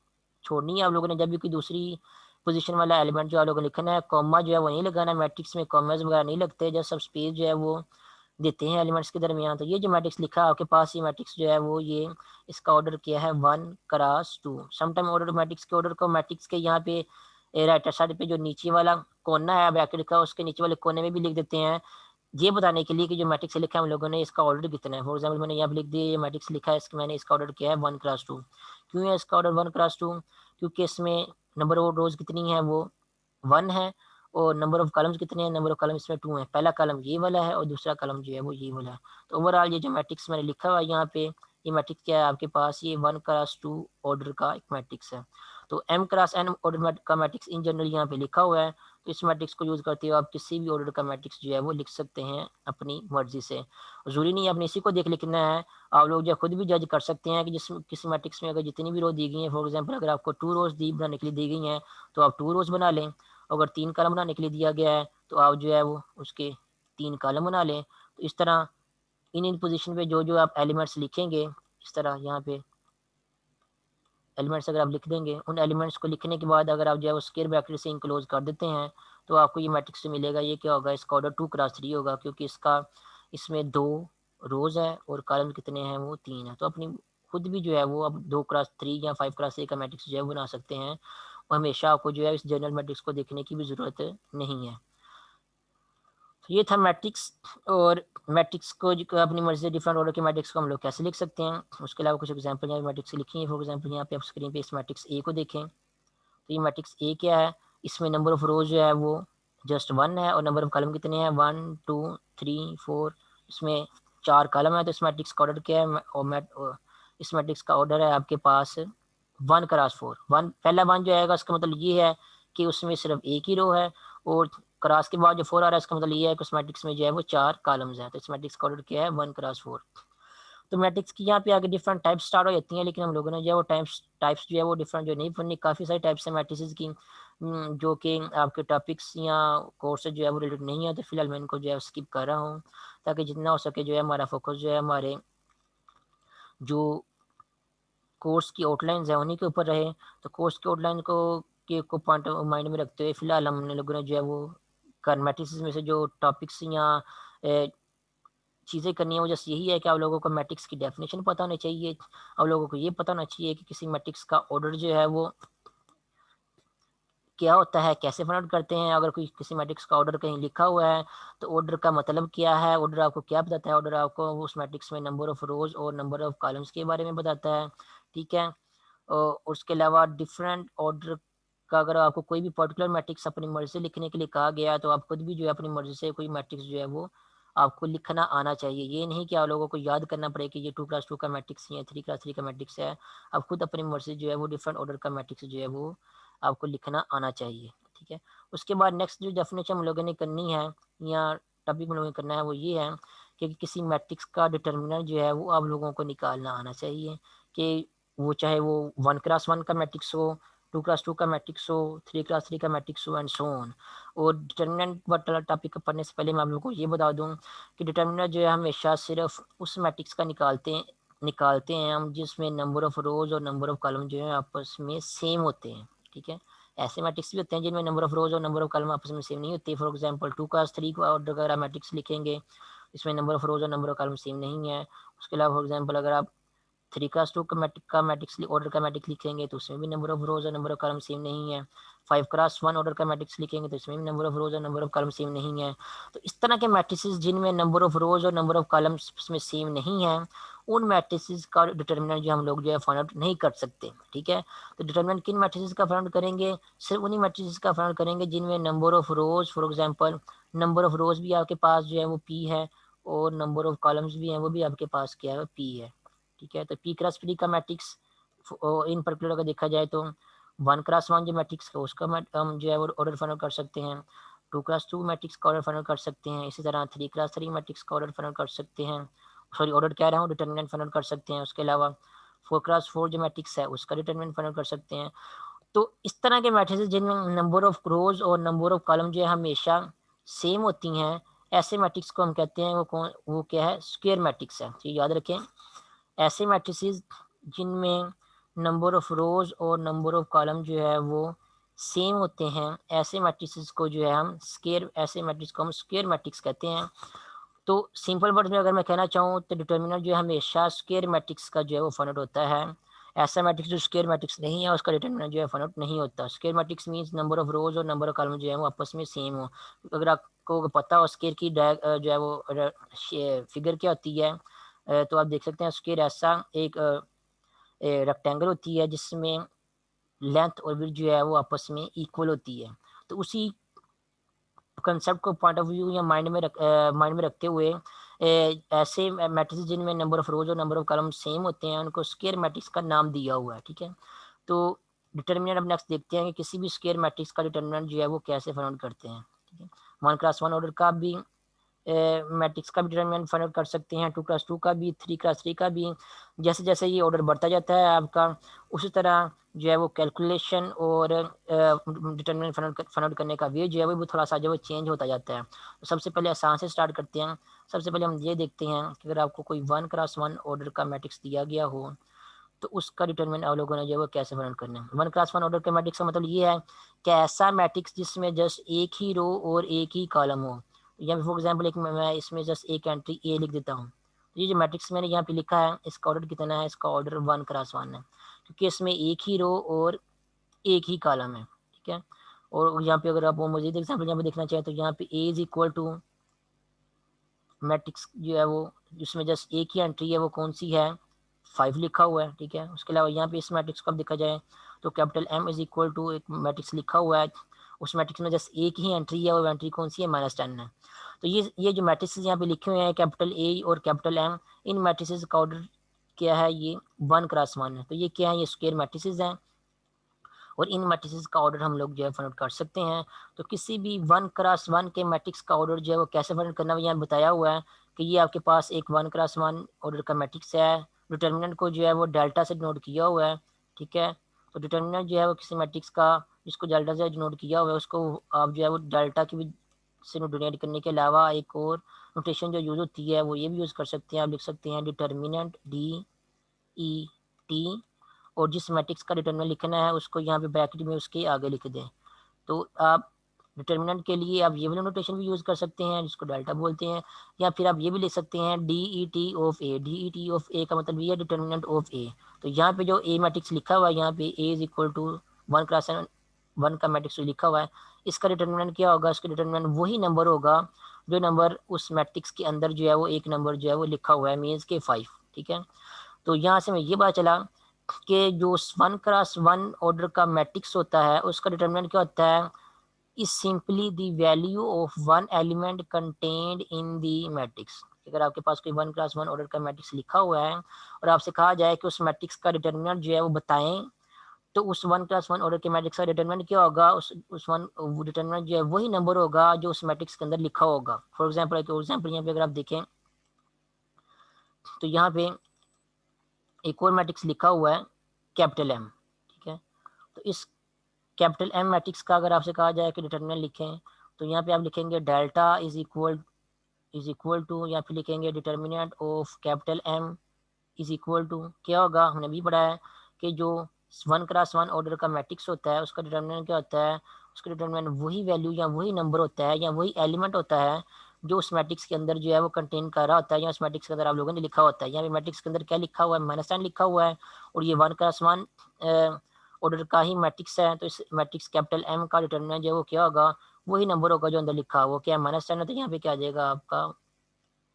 छोड़नी है आप लोगों ने। जब भी कोई दूसरी पोजीशन वाला एलिमेंट जो आप लोगों ने लिखना है, कॉमा जो है वो नहीं लगाना, मैट्रिक्स में कॉमास वगैरह नहीं लगते, जब सब स्पेस जो है वो देते हैं एलिमेंट्स के दरमियान। तो ये जो मैट्रिक्स लिखा है आपके पास, ये मैट्रिक्स जो है वो ये इसका ऑर्डर किया है 1x2। समटाइम ऑर्डर मैट्रिक्स के ऑर्डर को मैट्रिक्स के यहाँ पे राइट साइड पे जो नीचे वाला कोना है ब्रैकेट का, उसके नीचे वाले कोने में भी लिख देते हैं, ये बताने के लिए कि जो मैट्रिक्स लिखा है हम लोगों ने इसका ऑर्डर कितना है। फॉर एग्जाम्पल मैंने यहाँ पे लिख दिया ये मैट्रिक्स लिखा है, इसका मैंने इसका ऑर्डर किया है 1x2। क्यों है इसका ऑर्डर 1x2, क्योंकि इसमें नंबर ऑफ रोज कितनी है वो 1 है, और नंबर ऑफ कॉलम्स कितने हैं, नंबर ऑफ कॉलम इसमें 2 है। पहला कॉलम ये वाला है और दूसरा कॉलम जो है वो ये वाला है। तो ओवरऑल ये जो मैट्रिक्स मैंने लिखा हुआ है यहाँ पे, ये मैट्रिक्स क्या है आपके पास, ये 1x2 ऑर्डर का एक मैट्रिक्स है। तो m×n ऑर्डर का मैट्रिक्स इन जनरल यहाँ पे लिखा हुआ है। तो इस मैट्रिक्स को यूज़ करते हुए आप किसी भी ऑर्डर का मैट्रिक्स जो है वो लिख सकते हैं अपनी मर्जी से। ज़रूरी नहीं है आपने इसी को देख लिखना है, आप लोग जो खुद भी जज कर सकते हैं कि जिस किसी मैट्रिक्स में अगर जितनी भी रो दी गई हैं, फॉर एग्जांपल अगर आपको 2 रोज दी बनाने के लिए दी गई हैं, तो आप 2 रोज बना लें। अगर 3 कॉलम बनाने के लिए दिया गया है, तो आप जो है वो उसके 3 कॉलम बना लें। तो इस तरह इन पोजीशन पे जो जो आप एलिमेंट्स लिखेंगे, इस तरह यहाँ पे एलिमेंट्स अगर आप लिख देंगे, उन एलिमेंट्स को लिखने के बाद अगर आप जो है वो स्क्वायर ब्रैकेट से इनक्लोज कर देते हैं, तो आपको ये मैट्रिक्स मिलेगा। ये क्या होगा, इसका ऑर्डर 2x3 होगा, क्योंकि इसमें 2 रोज है और कॉलम कितने हैं वो 3 है। तो अपनी खुद भी जो है वो अब 2x3 या 5x3 का मैट्रिक्स जो है बना सकते हैं, और हमेशा आपको जो है इस जनरल मैट्रिक्स को देखने की भी ज़रूरत नहीं है। तो ये था मैट्रिक्स। और मैट्रिक्स को अपनी मर्जी से डिफरेंट ऑर्डर के मैट्रिक्स को हम लोग कैसे लिख सकते हैं, उसके अलावा कुछ एग्जांपल यहाँ मैट्रिक्स लिखी है। फॉर एग्जांपल यहाँ पे आप स्क्रीन पे इस मैट्रिक्स ए को देखें, तो ये मैट्रिक्स ए क्या है, इसमें नंबर ऑफ रोज जो है वो जस्ट 1 है, और नंबर ऑफ कॉलम कितने हैं 1 2 3 4, इसमें 4 कॉलम है। तो इस मैट्रिक्स का ऑर्डर क्या है, और इस मैट्रिक्स का ऑर्डर है आपके पास 1x4। पहला 1 जो आएगा उसका मतलब ये है कि उसमें सिर्फ एक ही रो है, और क्रॉस के बाद जो 4 आ रहा है इसका मतलब ये है कि उस मैट्रिक्स में जो है वो 4 कॉलम्स हैं। तो इस मैट्रिक्स का ऑर्डर क्या है 1x4। तो मैट्रिक्स की यहाँ पे आगे डिफरेंट टाइप्स स्टार्ट हो जाती हैं, लेकिन हम लोगों ने जो है वो टाइप्स जो है वो डिफरेंट जो नहीं पढ़नी, काफ़ी सारी टाइप्स हैं मैट्रिसेस की, जो कि आपके टॉपिक्स या कोर्स से जो है वो रिलेटेड नहीं है। तो फिलहाल मैं इनको जो है स्किप कर रहा हूँ, ताकि जितना हो सके जो है हमारा फोकस जो है हमारे जो कोर्स की आउटलाइंस है उन्हीं के ऊपर रहे। तो कोर्स की आउटलाइन को पॉइंट माइंड में रखते हुए फिलहाल हमने लोगों ने जो है वो मैट्रिक्स में से जो टॉपिक्स या चीज़ें करनी है वो जस्ट यही है कि आप लोगों को मैट्रिक्स की डेफिनेशन पता होनी चाहिए। आप लोगों को ये पता होना चाहिए कि किसी मैट्रिक्स का ऑर्डर जो है वो क्या होता है, कैसे फाइंड आउट करते हैं। अगर कोई किसी मैट्रिक्स का ऑर्डर कहीं लिखा हुआ है तो ऑर्डर का मतलब क्या है, ऑर्डर आपको क्या बताता है, ऑर्डर आपको उस मैट्रिक्स में नंबर ऑफ रोज और नंबर ऑफ कॉलम्स के बारे में बताता है। ठीक है, और उसके अलावा डिफरेंट ऑर्डर का अगर आपको कोई भी पर्टिकुलर मैट्रिक्स अपनी मर्जी से लिखने के लिए कहा गया है, तो आप खुद भी जो है अपनी मर्जी से कोई मैट्रिक्स जो है वो आपको लिखना आना चाहिए। ये नहीं कि आप लोगों को याद करना पड़े कि ये 2x2 का मैट्रिक्स है, 3x3 का मैट्रिक्स है। आप खुद अपनी मर्जी जो है वो डिफरेंट ऑर्डर का मैट्रिक्स जो है वो आपको लिखना आना चाहिए। ठीक है, उसके बाद नेक्स्ट जो डेफिनेशन हम लोगों ने करनी है या टॉपिक हम लोगों ने करना है वो ये है कि किसी मैट्रिक्स का डिटर्मिनेंट जो है वो आप लोगों को निकालना आना चाहिए, कि वो चाहे वो 1x1 का मैट्रिक्स हो, 2x2 का मैट्रिक्स हो, 3x3 का मैट्रिक्स हो, एंड सो ऑन। और डिटर्मिनेंट वाला टॉपिक पढ़ने से पहले मैं आप लोगों को ये बता दूं कि डिटर्मिनेंट जो है हमेशा सिर्फ उस मैट्रिक्स का निकालते हैं हम जिसमें नंबर ऑफ रोज और नंबर ऑफ कॉलम जो है आपस में सेम होते हैं। ठीक है, ऐसे मैट्रिक्स भी होते हैं जिनमें नंबर ऑफ रोज और नंबर ऑफ कॉलम आपस में सेम नहीं होते। फॉर एग्जांपल 2x3 का ऑर्डर अगर आप मैट्रिक्स लिखेंगे, इसमें नंबर ऑफ रोज और नंबर ऑफ कॉलम सेम नहीं है। उसके अलावा फॉर एग्जांपल अगर आप 3x2 का मैट्रिक्स ऑर्डर का मैट्रिक्स लिखेंगे तो उसमें भी नंबर ऑफ रोज और नंबर ऑफ कॉलम सेम नहीं है। 5x1 ऑर्डर का मैट्रिक्स लिखेंगे तो इसमें भी नंबर ऑफ रोज और नंबर ऑफ कॉलम सेम नहीं है। तो इस तरह के मैट्रिसेस जिनमें नंबर ऑफ रोज और नंबर ऑफ कॉलम्स में सेम नहीं है, उन मैट्रिसेस का डिटर्मिनेंट जो हम लोग जो है फाइंड आउट नहीं कर सकते। ठीक है, तो डिटर्मिनेंट किन मैट्रिसेस का फाइंड आउट करेंगे? सिर्फ उन्हीं मैट्रिसेस का फाइंड आउट करेंगे जिनमें number of rose, for example number of रोज भी आपके पास जो है वो p है और नंबर ऑफ कॉलम्स भी हैं वो भी आपके पास क्या है, p है। ठीक है, तो p क्रॉस p का मैट्रिक्स इन पर्टिकुलर अगर देखा जाए तो 1x1 जो मैट्रिक्स है उसका हम जो है वो ऑर्डर फाइंड आउट कर सकते हैं। 2x2 मैट्रिक्स का ऑर्डर फाइंड आउट कर सकते हैं। इसी तरह 3x3 मैट्रिक्स का ऑर्डर फाइंड आउट कर सकते हैं। सॉरी, ऑर्डर कह रहा हूँ, डिटर्मिनेंट फाइंड आउट कर सकते हैं। उसके अलावा 4x4 जो मैट्रिक्स है उसका डिटर्मिनेंट फाइंड आउट कर सकते हैं। तो इस तरह के मैट्रिसेस जिनमें नंबर ऑफ रोज और नंबर ऑफ कॉलम जो है हमेशा सेम होती हैं, ऐसे मैट्रिक्स को हम कहते हैं वो क्या है, स्क्वायर मैट्रिक्स है। तो याद रखें, ऐसे मैट्रिसेस जिनमें नंबर ऑफ रोज और नंबर ऑफ कॉलम जो है वो सेम होते हैं, ऐसे मैट्रिसेस को जो है हम ऐसे मैट्रिक्स को हम स्क्वायर मैट्रिक्स कहते हैं। तो सिंपल वर्ड में अगर मैं कहना चाहूँ तो डिटर्मिनेंट जो है हमेशा स्क्वायर मैट्रिक्स का जो है वो फाइंड आउट होता है। ऐसा मैट्रिक्स जो स्क्वायर मैट्रिक्स नहीं है उसका डिटर्मिनेंट जो है फाइंड आउट नहीं होता। Square matrix means number of rows और नंबर ऑफ कॉलम जो है वो आपस में सेम हो। अगर आपको पता हो स्क्वायर की जो है वो फिगर क्या होती है, तो आप देख सकते हैं स्क्वायर ऐसा एक रेक्टेंगल होती है जिसमें लेंथ और विड्थ जो है वो आपस में इक्वल होती है। तो उसी कंसेप्ट को पॉइंट ऑफ व्यू या माइंड में रखते हुए ऐसे मैट्रिक्स जिनमें नंबर ऑफ रोज और नंबर ऑफ कॉलम सेम होते हैं उनको स्क्वायर मैट्रिक्स का नाम दिया हुआ है। ठीक है, तो डिटर्मिनेंट अब नेक्स्ट देखते हैं कि किसी भी स्क्वायर मैट्रिक्स का डिटर्मिनेंट जो है वो कैसे फाइंड आउट करते हैं। ठीक है, 1x1 ऑर्डर का भी मैट्रिक्स का भी डिटर्मिनेंट फाइंड आउट कर सकते हैं, 2x2 का भी, 3x3 का भी। जैसे जैसे ये ऑर्डर बढ़ता जाता है आपका, उसी तरह जो है वो कैलकुलेशन और डिटर्मिनेंट फाइंड आउट करने का वे जो है वो भी थोड़ा सा जो है चेंज होता जाता है। तो सबसे पहले आसान से स्टार्ट करते हैं। सबसे पहले हम ये देखते हैं कि अगर आपको कोई 1x1 ऑर्डर का मैट्रिक्स दिया गया हो तो उसका डिटर्मिनेंट आप लोगों ने जो है वो कैसे फाइंड आउट करना है। 1x1 ऑर्डर का मैट्रिक्स का मतलब ये है कि ऐसा मैट्रिक्स जिसमें जस्ट एक ही रो और एक ही कॉलम हो। या फॉर एग्जाम्पल एक मैं इसमें जस्ट एक एंट्री ए लिख देता हूँ। ये जो मैट्रिक्स मैंने यहाँ पे लिखा है इसका ऑर्डर कितना है, इसका ऑर्डर 1x1 है, क्योंकि इसमें एक ही रो और एक ही कॉलम है। ठीक है, और यहाँ पे अगर आप वो मजीद एग्जाम्पल यहाँ पे देखना चाहें तो यहाँ पे ए इज इक्वल टू मैट्रिक्स जो है वो जिसमें जस्ट एक ही एंट्री है वो कौन सी है, 5 लिखा हुआ है। ठीक है, उसके अलावा यहाँ पे इस मैट्रिक्स को अब देखा जाए तो capital M is equal to एक मैट्रिक्स लिखा हुआ है, उस मैट्रिक्स में जस्ट एक ही एंट्री है, वो एंट्री कौन सी है, -10 है। तो ये जो मैट्रिक्स यहाँ पे लिखे हुए हैं कैपिटल ए और कैपिटल एम, इन मैट्रिक्स का ऑर्डर क्या है, ये 1x1 है। तो ये क्या है, ये स्क्वायर मैट्रिक्स हैं और इन मैट्रिक्स का ऑर्डर हम लोग जो है फाइंड आउट कर सकते हैं। तो किसी भी 1x1 के मैट्रिक्स का ऑर्डर जो है वो कैसे फाइंड आउट करना, यहाँ बताया हुआ है कि ये आपके पास एक 1x1 ऑर्डर का मैट्रिक्स है। डिटर्मिनेंट को जो है वो डेल्टा से डिनोट किया हुआ है। ठीक है, तो डिटर्मिनेंट जो है वो किसी मैट्रिक्स का जिसको डेल्टा से डिनोट किया हुआ है उसको आप जो है वो डेल्टा की भी से डिनोट करने के अलावा एक और नोटेशन जो यूज़ होती है वो ये भी यूज़ कर सकते हैं। आप लिख सकते हैं डिटर्मिनेंट DET, और जिस मैट्रिक्स का डिटर्मिनेंट लिखना है उसको यहाँ पे ब्रैकेट में उसके आगे लिख दें। तो आप डिटर्मिनेंट के लिए आप ये वाला नोटेशन भी यूज़ कर सकते हैं जिसको डेल्टा बोलते हैं, या फिर आप ये भी लिख सकते हैं DET of A. DET of A का मतलब ये है डिटर्मिनेंट ऑफ ए। तो यहाँ पे जो ए मैट्रिक्स लिखा हुआ है, यहाँ पे ए इज इक्वल टू 1x1 का मैट्रिक्स लिखा हुआ है, इसका डिटर्मिनेंट क्या होगा, इसका डिटर्मिनेंट वही नंबर होगा जो नंबर उस मैट्रिक्स के अंदर जो है वो एक नंबर जो है वो लिखा हुआ है, मीन्स के 5। ठीक है, तो यहाँ से मैं ये पता चला कि जो 1x1 ऑर्डर का मैट्रिक्स होता है उसका डिटर्मिनेंट क्या होता है, is simply the value of one element contained in the matrix. अगर आपके पास कोई 1x1 ऑर्डर का मैट्रिक्स लिखा हुआ है और आपसे कहा जाए कि उस मैट्रिक्स का डिटर्मिनेंट जो है वो बताएं, तो उस 1x1 ऑर्डर के मैट्रिक्स का डिटर्मिनेंट क्या होगा, उस वन डिटर्मिनेंट जो है वही नंबर होगा जो उस मैट्रिक्स के अंदर लिखा होगा। फॉर एग्जाम्पल यहाँ पे अगर आप देखें तो यहाँ पे एक और मैट्रिक्स लिखा हुआ है कैपिटल एम। ठीक है, तो इस कैपिटल एम मैट्रिक्स का अगर आपसे कहा जाए कि डिटर्मिनेंट लिखें तो यहाँ पे आप लिखेंगे डेल्टा इज इक्वल टू, या फिर लिखेंगे determinant of capital M is equal to क्या होगा, हमने भी पढ़ा है कि जो 1x1 ऑर्डर का मैट्रिक्स होता है उसका डिटर्मिनेंट क्या होता है, उसका डिटर्मिनेंट वही वैल्यू या वही नंबर होता है या वही एलिमेंट होता है जो उस मैट्रिक्स के अंदर जो है वो कंटेन कर रहा होता है, या उस मैट्रिक्स के अंदर आप लोगों ने लिखा होता है। यहाँ पे मैट्रिक्स के अंदर क्या लिखा हुआ है, माइनस साइन लिखा हुआ है, और ये 1x1 ऑर्डर का ही मैट्रिक्स है। तो इस मैट्रिक्स कैपिटल एम का डिटर्मिनेंट जो है वो क्या होगा, वही नंबर होगा जो अंदर लिखा हुआ, क्या माइनस साइन है, तो यहाँ पे क्या आ जाएगा आपका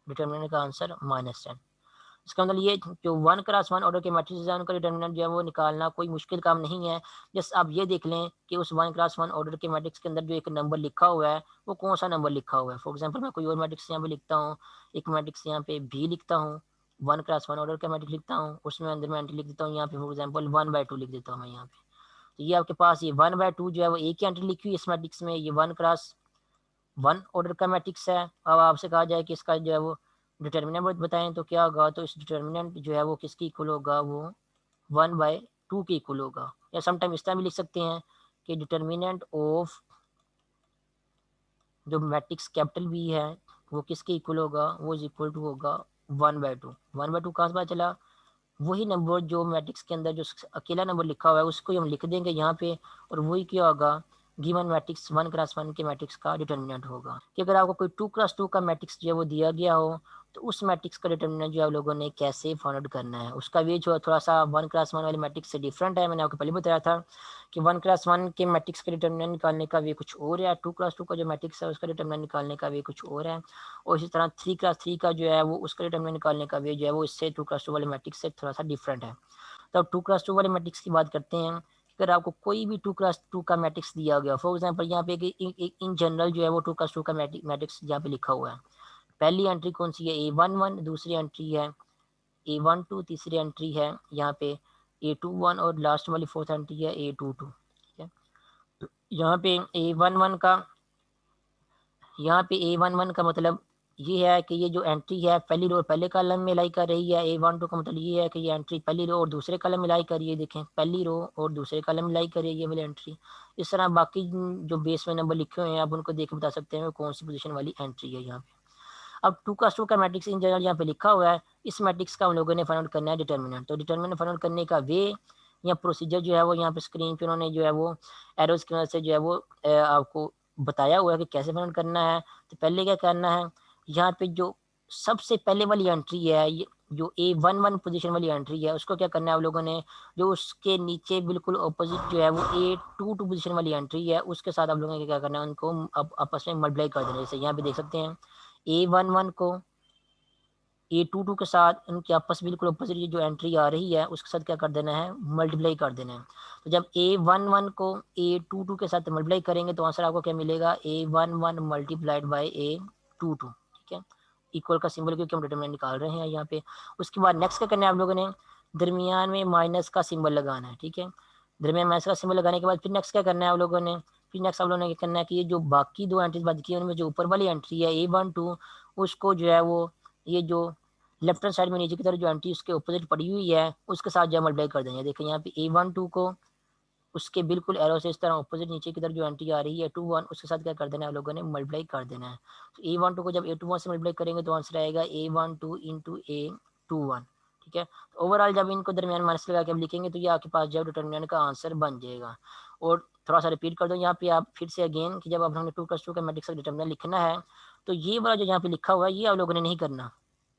डिटर्मिनेंट का आंसर -10। इसका मतलब ये जो 1x1 ऑर्डर के मैट्रिक्स है उनका डिटर्मिनेंट जो है वो निकालना कोई मुश्किल काम नहीं है। जस्ट आप ये देख लें कि उस 1x1 ऑर्डर के मैट्रिक्स के अंदर जो एक नंबर लिखा हुआ है वो कौन सा नंबर लिखा हुआ है। फॉर एग्जांपल मैं कोई और मैट्रिक्स यहाँ पे लिखता हूँ, एक मैट्रिक्स यहाँ पे भी लिखता हूँ, 1x1 ऑर्डर का मैट्रिक्स लिखता हूँ, उसमें अंदर मैं एंट्री लिख देता हूँ यहाँ पे फॉर एग्जाम्पल 1/2 लिख देता हूँ मैं यहाँ पे। तो ये आपके पास ये 1/2 जो है वो एक ही एंट्री लिखी हुई इस मैट्रिक्स में, ये 1x1 ऑर्डर का मैट्रिक्स है। अब आपसे कहा जाए कि इसका जो है वो डिटर्मिनेंट बताएं तो क्या होगा, तो इस डिटर्मिनेंट जो है वो किसकी इक्वल होगा, वो 1/2 के इक्वल होगा। या समटाइम इस तरह भी लिख सकते हैं कि डिटर्मिनेंट ऑफ जो मैट्रिक्स कैपिटल बी है वो किसके इक्वल होगा, वो इज इक्वल टू होगा 1/2। 1/2 कहाँ से पता चला, वही नंबर जो मैट्रिक्स के अंदर जो अकेला नंबर लिखा हुआ है उसको हम लिख देंगे यहाँ पे, और वही क्या होगा, गिवन मैट्रिक्स 1x1 के मैट्रिक्स का डिटर्मिनेंट होगा। कि अगर आपको कोई 2x2 का मैट्रिक्स जो है वो दिया गया हो तो उस मैट्रिक्स का डिटर्मिनेंट जो है आप लोगों ने कैसे फाइंड आउट करना है, उसका वे जो है थोड़ा सा 1x1 वाले मैट्रिक्स से डिफरेंट है। मैंने आपको पहले बताया था कि 1x1 के मैट्रिक्स का डिटर्मिनेंट निकालने का वे कुछ और है, 2x2 का जो मैट्रिक्स है उसका डिटर्मिनेंट निकालने का वे कुछ और है, और इसी तरह 3x3 का जो है वो उसका डिटर्मिनेंट निकालने का वे जो है वो इससे 2x2 वाले मैट्रिक्स से थोड़ा सा डिफरेंट है। तो अब 2x2 वाले मैट्रिक्स की बात करते हैं। अगर आपको कोई भी 2x2 का मैट्रिक्स दिया गया, फॉर एग्जांपल यहाँ पे इन जनरल जो है वो 2x2 का मैट्रिक्स यहाँ पे लिखा हुआ है। पहली एंट्री कौन सी है, A11, दूसरी एंट्री है A12, तीसरी एंट्री है यहाँ पे A21, और लास्ट वाली फोर्थ एंट्री है A22। ठीक है, तो यहाँ पे A11 का मतलब ये है कि ये जो एंट्री है पहली रो पहले कॉलम में लाई कर रही है, A12 का मतलब ये है कि ये एंट्री पहली रो और दूसरे कॉलम में लाई कर रही है। देखें, पहली रो और दूसरे कॉलम में लाई कर रही है ये वाली एंट्री। इस तरह बाकी जो बेस में नंबर लिखे हुए हैं आप उनको देख के बता सकते हैं कौन सी पोजीशन वाली एंट्री है यहाँ पे। अब 2x2 का मैट्रिक्स इन जनरल यहाँ पे लिखा हुआ है, इस मैट्रिक्स का हम लोगों ने फाइंड आउट करना है डिटर्मिनेंट। तो डिटर्मिनेंट फाइंड आउट करने का वे या प्रोसीजर जो है वो यहाँ पे स्क्रीन पे उन्होंने जो है वो एरोज की मदद से जो है वो आपको बताया हुआ है कि कैसे फाइंड आउट करना है। तो पहले क्या करना है, यहाँ पे जो सबसे पहले वाली एंट्री है जो A11 पोजीशन वाली एंट्री है उसको क्या करना है आप लोगों ने, जो उसके नीचे बिल्कुल ऑपोजिट जो है वो A22 पोजीशन वाली एंट्री है उसके साथ आप लोगों ने क्या करना है, उनको आपस में मल्टीप्लाई कर देना है। जैसे यहाँ पे देख सकते हैं A11 को A22 के साथ इनकी आपस बिल्कुल अपोजिट जो एंट्री आ रही है उसके साथ क्या कर देना है, मल्टीप्लाई कर देना है। तो जब A11 को A22 के साथ मल्टीप्लाई करेंगे तो आंसर आपको क्या मिलेगा, A11 मल्टीप्लाइड बाई A22। ठीक है, इक्वल का सिंबल क्योंकि हम डिटरमिनेंट निकाल रहे हैं यहाँ पे। उसके बाद नेक्स्ट क्या करना है आप लोगों ने, दरमियान में माइनस का सिंबल लगाना है। ठीक है, दरमियान माइनस का सिंबल लगाने के बाद फिर नेक्स्ट क्या करना है आप लोगों ने, फिर नेक्स्ट आप लोगों ने क्या करना है कि ये जो बाकी दो एंट्रीज बात की उनमें जो ऊपर वाली एंट्री है A12 उसको जो है वो ये जो लेफ्ट हैंड साइड में नीचे की तरफ जो एंट्री उसके अपोजिट पड़ी हुई है उसके साथ जो मल्टीप्लाई कर देंगे। देखिए यहाँ पे A12 को उसके बिल्कुल एरो से इस तरह अपोजिट नीचे की तरफ जो एंट्री आ रही है 21 उसके साथ क्या कर देना है आप लोगों ने, मल्टीप्लाई कर देना है। तो A12 को जब A21 से मल्टीप्लाई करेंगे तो आंसर आएगा A12 इंटू A21। ठीक है, तो ओवरऑल जब इनको दरमियान माइनस लगा के अब लिखेंगे तो ये आपके पास जब डिटर्मिनेंट का आंसर बन जाएगा। और थोड़ा सा रिपीट कर दो यहाँ पे आप फिर से अगेन कि जब आप हमने 2+2 का मैट्रिक्स का डिटर्मिनेंट लिखना है तो ये वाला जो यहाँ पे लिखा हुआ है ये आप लोगों ने नहीं करना,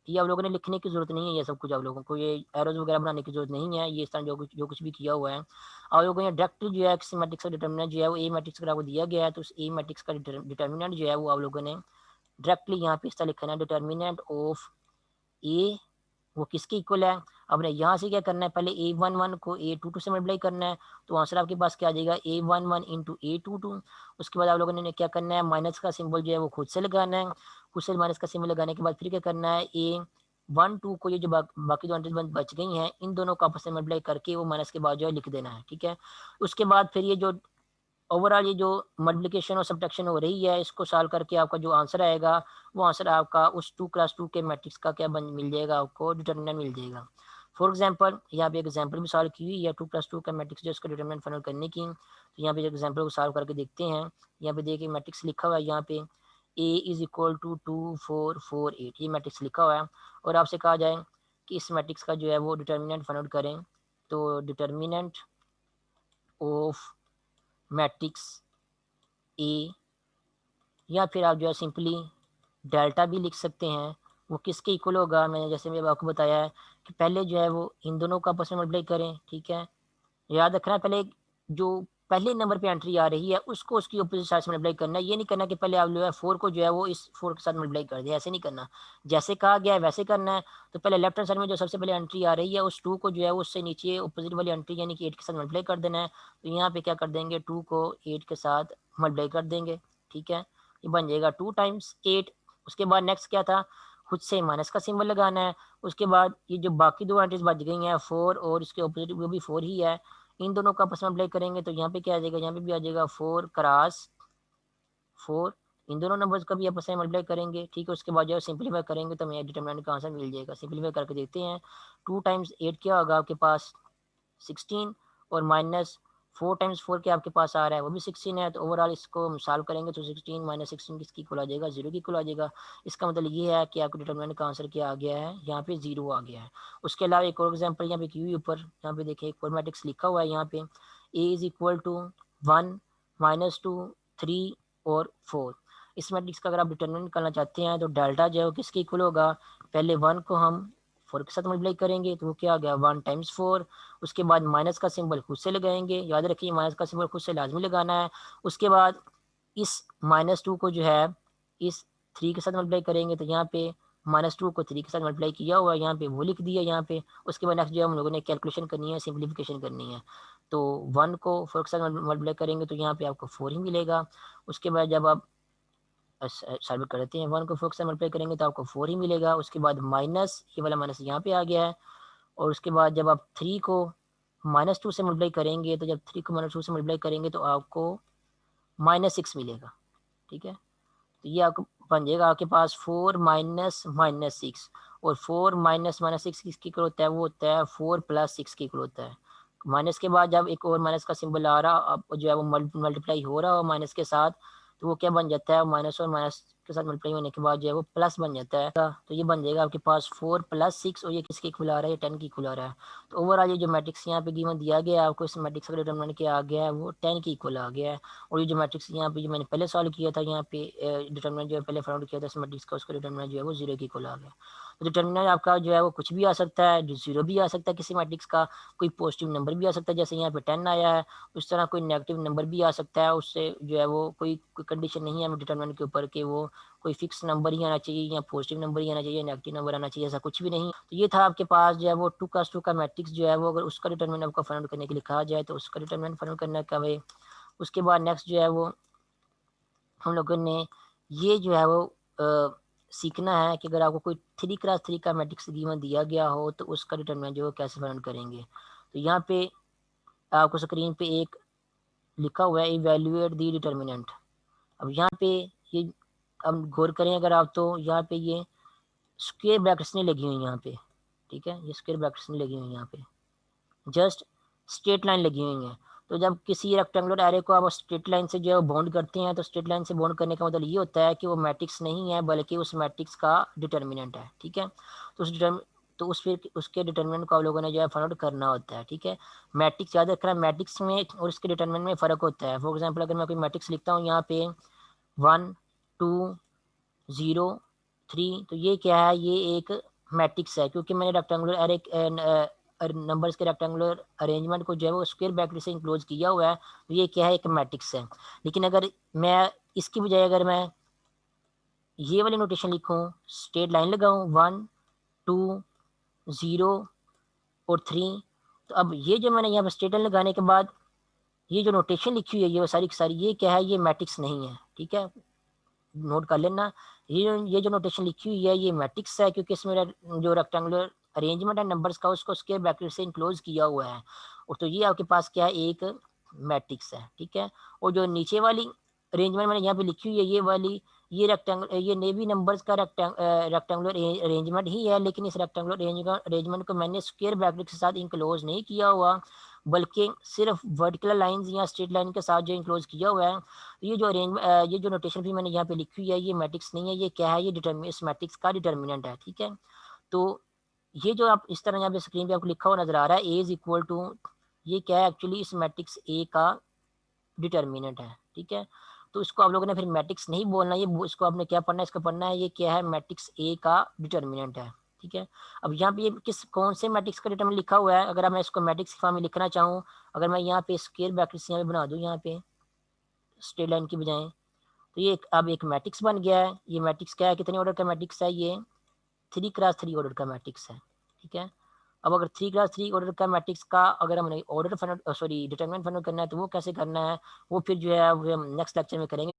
ये आप लोगों ने लिखने की ज़रूरत नहीं है। ये सब कुछ आप लोगों को ये एरोज वगैरह बनाने की ज़रूरत नहीं है। ये इस तरह जो कुछ भी किया हुआ है आप लोगों ने डायरेक्ट जो है किसी मैट्रिक्स का डिटर्मिनेंट जो है वो ए मैट्रिक्स अगर आपको दिया गया है तो उस ए मैट्रिक्स का डिटर्मिनेंट जो है वो आप लोगों ने डायरेक्टली यहाँ पे इस तरह लिखना है, डिटर्मिनेंट ऑफ ए वो किसके इक्वल है। अब यहाँ से क्या करना है, पहले A11 को A22 से मल्टीप्लाई करना है तो आंसर आपके पास क्या आ जाएगा, A11 इंटू A22। उसके बाद आप लोगों ने क्या करना है, माइनस का सिंबल जो है वो खुद से लगाना है। खुद से माइनस का सिंबल लगाने के बाद फिर क्या करना है, A12 को ये जो बाकी जो एंट्रीज बच गई हैं इन दोनों को आपस में मल्टीप्लाई करके वो माइनस के बाद जो है लिख देना है। ठीक है, उसके बाद फिर ये जो ओवरऑल ये जो मल्टीप्लिकेशन और सब्ट्रैक्शन हो रही है इसको सॉल्व करके आपका जो आंसर आएगा वो आंसर आपका उस 2x2 के मैट्रिक्स का क्या बन मिल जाएगा, आपको डिटर्मिनेंट मिल जाएगा। फॉर एग्जांपल यहाँ पे एक एग्जांपल भी सॉल्व की हुई है 2+2 का मैट्रिक्स जो इसका डिटर्मिनेंट फाइंड करने की। तो यहाँ पे एग्जांपल को सॉल्व करके देखते हैं। यहाँ पे देखिए मैट्रिक्स लिखा हुआ है यहाँ पे A इज इक्वल टू 2 4 4 8 ये मैट्रिक्स लिखा हुआ है। और आपसे कहा जाए कि इस मैट्रिक्स का जो है वो डिटर्मिनेंट फाइंड करें तो डिटर्मिनेंट ऑफ मैट्रिक्स ए, या फिर आप जो है सिंपली डेल्टा भी लिख सकते हैं। वो किसके इक्वल होगा, मैंने जैसे मैं आपको बताया है कि पहले जो है वो इन दोनों का आपस में मल्टीप्लाई करें, ठीक है। याद रखना पहले जो पहले नंबर पे एंट्री आ रही है उसको उसकी अपोजिट साइड से मल्टीप्लाई करना है। ये नहीं करना कि पहले आप जो है 4 को जो है वो इस 4 के साथ मल्टीप्लाई कर दिया, ऐसे नहीं करना। जैसे कहा गया है वैसे करना है। तो पहले लेफ्ट हैंड साइड में जो सबसे पहले एंट्री आ रही है उस 2 को जो है वो उससे नीचे अपोजिट वाली एंट्री यानी कि 8 के साथ मल्टीप्लाई कर देना है। तो यहाँ पे क्या कर देंगे, 2 को 8 के साथ मल्टीप्लाई कर देंगे, ठीक है। ये बन जाएगा 2 टाइम्स 8। उसके बाद नेक्स्ट क्या था, खुद से माइनस का सिंबल लगाना है। उसके बाद ये जो बाकी दो एंट्रीज बच गई हैं 4 और इसके अपोजिट वो भी 4 ही है, इन दोनों का आपस में अप्लाई करेंगे तो यहाँ पे क्या आ जाएगा, यहाँ पे भी आ जाएगा 4 क्रॉस 4। इन दोनों नंबर्स का भी आपस में मल्टीप्लाई करेंगे, ठीक है। उसके बाद जो है सिंपलीफाई करेंगे तो हमें डिटरमिनेंट का आंसर मिल जाएगा। सिंपलीफाई करके देखते हैं, 2 टाइम्स 8 क्या होगा आपके पास 16, और माइनस 4 टाइम्स 4 के आपके पास आ रहा है वो भी 16 है। तो ओवरऑल इसको हम सॉल्व करेंगे तो 16 माइनस 16 किसकी इक्वल आ जाएगा, 0 की इक्वल आ जाएगा। इसका मतलब ये है कि आपके डिटरमिनेंट का आंसर क्या आ गया है, यहाँ पे 0 आ गया है। उसके अलावा एक और एग्जाम्पल यहाँ पे क्यू ऊपर यहाँ पे देखिए एक और मैट्रिक्स लिखा हुआ है यहाँ पे, ए इज इक्वल टू 1 माइनस 2 3 और 4। इस मैट्रिक्स का अगर आप डिटरमिनेंट करना चाहते हैं तो डेल्टा जो है वो किसके इक्वल होगा, पहले 1 को हम 4 के साथ मल्टीप्लाई करेंगे तो वो क्या आ गया 1 टाइम्स 4। उसके बाद माइनस का सिंबल खुद से लगाएंगे, याद रखिए माइनस का सिंबल खुद से लाजमी लगाना है। उसके बाद इस -2 को जो है इस 3 के साथ मल्टीप्लाई करेंगे तो यहाँ पे -2 को 3 के साथ मल्टीप्लाई किया हुआ है, यहाँ पे वो लिख दिया यहाँ पे। उसके बाद नेक्स्ट जो है हम लोगों ने कैलकुलेशन करनी है, सिंप्लीफिकेशन करनी है। तो 1 को 4 के साथ मल्टीप्लाई करेंगे तो यहाँ पे आपको 4 ही मिलेगा। उसके बाद जब आप सॉल्व करते हैं 1 को 4 के साथ मल्टीप्लाई करेंगे तो आपको 4 ही मिलेगा। उसके बाद माइनस, ये वाला माइनस यहाँ पे आ गया है। और उसके बाद जब आप 3 को -2 से मल्टीप्लाई करेंगे तो जब 3 को -2 से मल्टीप्लाई करेंगे तो आपको -6 मिलेगा, ठीक है। तो ये आपको बन जाएगा आपके पास 4 माइनस माइनस 6, और 4 माइनस माइनस 6 किसकी इक्वल होता है, वो होता है 4 प्लस 6 की इक्वल होता है। माइनस के बाद जब एक और माइनस का सिंबल आ रहा अब जो है वो मल्टीप्लाई हो रहा हो माइनस के साथ, तो वो क्या बन जाता है, माइनस और माइनस के साथ मल्टीप्लाई होने के बाद जो है वो प्लस बन जाता है। तो ये बन जाएगा आपके पास 4 प्लस 6, और ये किसके इक्वल आ रहा है, ये 10 की इक्वल आ रहा है। तो ओवरऑल ये जो मैट्रिक्स यहाँ पे गिवन दिया गया है आपको, इस मैट्रिक्स का डिटरमिनेंट क्या आ गया है, वो 10 की इक्वल आ गया है। और ये जो मैट्रिक्स यहाँ पे जो मैंने पहले सॉल्व किया था यहाँ पे डिटरमिनेंट जो है पहले फाउंड किया था इस मैट्रिक्स का, उसका डिटरमिनेंट जो है वो 0 की इक्वल आ गया। तो डिटरमिनेंट आपका जो है वो कुछ भी आ सकता है, 0 भी आ सकता है किसी मैट्रिक्स का, कोई पॉजिटिव नंबर भी आ सकता है जैसे यहाँ पे 10 आया है। उस तरह कोई नेगेटिव नंबर भी आ सकता है, उससे जो है वो कोई कंडीशन नहीं है डिटरमिनेंट के ऊपर कि वो कोई फिक्स नंबर ही आना चाहिए या पॉजिटिव नंबर ही आना चाहिए, नेगेटिव नंबर आना चाहिए, ऐसा कुछ भी नहीं। तो ये था आपके पास जो है वो 2 का मैट्रिक्स जो है वो, अगर उसका डिटरमिनेंट आपको फाइंड करने के लिए कहा जाए तो उसका डिटरमिनेंट फाइंड करने का वे। उसके बाद नेक्स्ट जो है वो हम लोगों ने ये जो है वो सीखना है कि अगर आपको कोई 3x3 का मैट्रिक्स गिवन दिया गया हो तो उसका डिटरमिनेंट जो है कैसे फाइंड करेंगे। तो यहाँ पे आपको स्क्रीन पे एक लिखा हुआ है इवेल्युएट दी डिटरमिनेंट। अब यहाँ पे ये अब गौर करें अगर आप तो यहाँ पे ये स्क्वायर ब्रैकेट्स नहीं लगी हुई यहाँ पे, ठीक है, ये स्क्वायर ब्रैकेट्स नहीं लगी हुई यहाँ पे, जस्ट स्ट्रेट लाइन लगी हुई है। तो जब किसी रेक्टेंगुलर एरे को आप स्ट्रेट लाइन से जो है बॉन्ड करते हैं तो स्ट्रेट लाइन से बॉन्ड करने का मतलब ये होता है कि वो मैट्रिक्स नहीं है बल्कि उस मैट्रिक्स का डिटर्मिनेंट है, ठीक है। तो उस फिर उसके डिटर्मिनेंट को आप लोगों ने जो है फाइंड आउट करना होता है, ठीक है। मैट्रिक्स याद रखना, मैट्रिक्स में और इसके डिटर्मिनेंट में फ़र्क होता है। फॉर एग्जाम्पल अगर मैं कोई मैट्रिक्स लिखता हूँ यहाँ पे 1 2 0 3, तो ये क्या है, ये एक मैट्रिक्स है क्योंकि मैंने रेक्टेंगुलर एरे नंबर्स के रेक्टेंगुलर अरेंजमेंट को जो है वो स्क्वायर ब्रैकेट से इंक्लोज किया हुआ है, तो ये क्या है, एक मैट्रिक्स है। लेकिन अगर मैं इसकी बजाय अगर मैं ये वाली नोटेशन लिखूँ, स्ट्रेट लाइन लगाऊँ 1 2 0 और 3, तो अब ये जो मैंने यहाँ पर स्ट्रेट लाइन लगाने के बाद ये जो नोटेशन लिखी हुई है ये वो सारी की सारी ये क्या है, ये मैट्रिक्स नहीं है, ठीक है। नोट कर लेना, ये जो नोटेशन लिखी हुई है ये मैट्रिक्स है क्योंकि इसमें जो रेक्टेंगुलर अरेंजमेंट है नंबर्स का उसको स्क्वायर ब्रैकेट से इनक्लोज किया हुआ है। और तो ये आपके पास क्या है, एक मैट्रिक्स है, ठीक है। और जो नीचे वाली अरेंजमेंट मैंने यहाँ पे लिखी हुई है ये वाली, ये रेक्टेंगल ये नेवी नंबर्स का रेक्टेंगुलर अरेंजमेंट ही है, लेकिन इस रेक्टेंगुलर अरेंजमेंट को मैंने स्क्वायर ब्रैकेट के साथ इनक्लोज नहीं किया हुआ बल्कि सिर्फ वर्टिकल लाइंस या स्ट्रेट लाइन के साथ जो इनक्लोज किया हुआ है। ये जो नोटेशन भी मैंने यहाँ पे लिखी हुई है ये मैट्रिक्स नहीं है, ये क्या है, ये इस मैट्रिक्स का डिटर्मिनेंट है, ठीक है। तो ये जो आप इस तरह यहाँ पे स्क्रीन पे आपको लिखा हुआ नजर आ रहा है ए इज इक्वल टू, ये क्या है एक्चुअली इस मैट्रिक्स ए का डिटर्मिनेंट है, ठीक है। तो इसको आप लोगों ने फिर मैट्रिक्स नहीं बोलना, ये इसको आपने क्या पढ़ना है, इसको पढ़ना है ये क्या है, मैट्रिक्स ए का डिटर्मिनेंट है। ठीक है, अब यहाँ पे ये किस कौन से मैट्रिक्स का डिटर्मिनेंट लिखा हुआ है, अगर मैं इसको मैट्रिक्स फॉर्म में लिखना चाहूँ, अगर मैं यहाँ पे स्क्वायर ब्रैकेट्स यहाँ पे बना दूँ, यहाँ पे स्ट्रेट लाइन की बजाय, तो ये अब एक मैट्रिक्स बन गया है। ये मैट्रिक्स क्या है, कितने ऑर्डर का मैट्रिक्स है, ये 3x3 ऑर्डर का मैट्रिक्स है। ठीक है, अब अगर 3x3 ऑर्डर का मैट्रिक्स का अगर हमने order find sorry determinant find करना है, तो वो कैसे करना है, वो फिर जो है वो हम नेक्स्ट लेक्चर में करेंगे।